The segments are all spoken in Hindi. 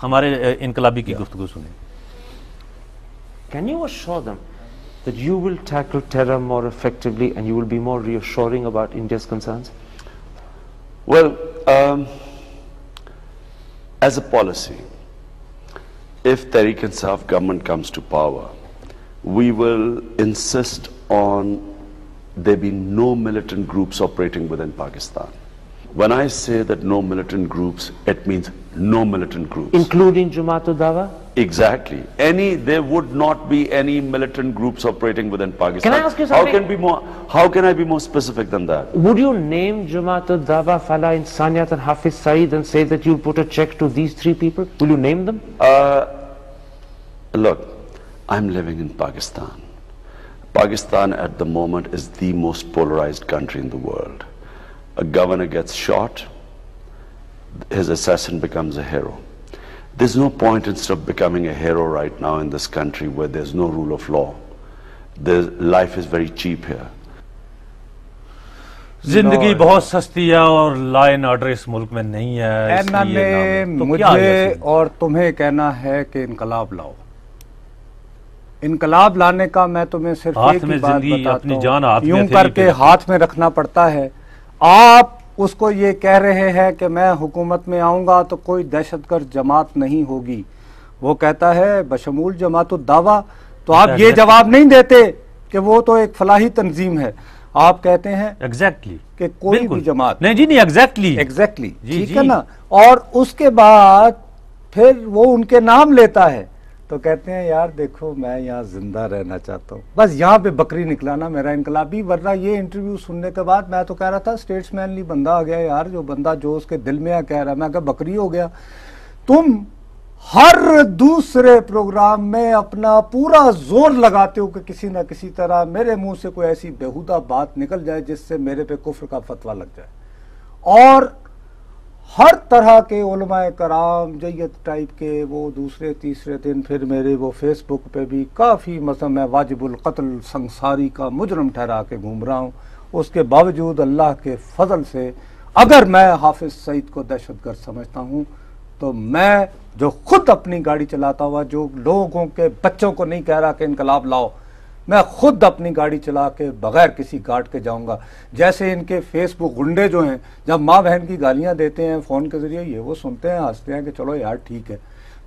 हमारे इनकलाबी की गुफ्तगू सुने। Can you assure them that you will tackle terror more effectively and you will be more reassuring about India's concerns? Well, as a policy, if Tehreek-e-Insaf government comes to power, we will insist on there be no militant groups operating within Pakistan. When I say that no militant groups, it means no militant groups. Including Jamaat-ud-Dawa? Exactly. There would not be any militant groups operating within Pakistan. Can I ask you something? How can I be more specific than that? Would you name Jamaat-ud-Dawa, Falah Insaniyat and Hafiz Saeed and say that you'll put a check to these three people? Will you name them? Look, I'm living in Pakistan. Pakistan at the moment is the most polarized country in the world. A governor gets shot, his assassin becomes a hero. There's no point in of becoming a hero right now in this country where there's no rule of law. Life is very cheap here. जिंदगी बहुत सस्ती है और लॉ एंड ऑर्डर इस मुल्क में नहीं है। मुझे और तुम्हें कहना है कि इनकलाब लाओ। इनकलाब लाने का मैं तुम्हें सिर्फ एक ही बात बताता हूं, यूं करके हाथ में रखना पड़ता है। आप उसको ये कह रहे हैं कि मैं हुकूमत में आऊंगा तो कोई दहशतगर्द जमात नहीं होगी, वो कहता है बशमूल जमात-उद-दावा, तो आप ये जवाब नहीं देते कि वो तो एक फलाही तंजीम है, आप कहते हैं एग्जैक्टली कि कोई भी जमात नहीं। जी नहीं, एग्जैक्टली ठीक है ना। और उसके बाद फिर वो उनके नाम लेता है तो कहते हैं यार देखो मैं यहाँ जिंदा रहना चाहता हूँ, बस यहाँ पे बकरी निकला ना मेरा इनकलाबी। वरना ये इंटरव्यू सुनने के बाद मैं तो कह रहा था स्टेट्समैनली बंदा आ गया यार, जो बंदा जो उसके दिल में कह रहा है, मैं कहा बकरी हो गया। तुम हर दूसरे प्रोग्राम में अपना पूरा जोर लगाते हो कि किसी ना किसी तरह मेरे मुंह से कोई ऐसी बेहुदा बात निकल जाए जिससे मेरे पे कुफ्र का फतवा लग जाए। और हर तरह के उलमाए कराम जय्यत टाइप के वो दूसरे तीसरे दिन फिर मेरे वो फेसबुक पे भी काफ़ी मतलब मैं वाजिबुल कत्ल संसारी का मुजरम ठहरा के घूम रहा हूँ। उसके बावजूद अल्लाह के फजल से अगर मैं हाफिज सईद को दहशतगर्द समझता हूँ तो मैं जो खुद अपनी गाड़ी चलाता हुआ जो लोगों के बच्चों को नहीं कह रहा कि इनकलाब लाओ, मैं खुद अपनी गाड़ी चला के बगैर किसी गार्ड के जाऊंगा। जैसे इनके फेसबुक गुंडे जो हैं जब माँ बहन की गालियां देते हैं फोन के जरिए, ये वो सुनते हैं हंसते हैं कि चलो यार ठीक है,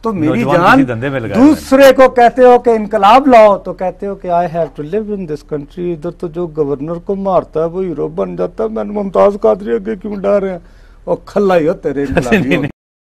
तो मेरी जान दूसरे को कहते हो कि इनकलाब लाओ तो कहते हो कि I have to live in this country. इधर तो जो गवर्नर को मारता है वो हीरो बन जाता है, मैंने मुमताज कादरी आगे क्यों डा रहे हैं, और खल्ला ही हो तेरे इनकलाबी।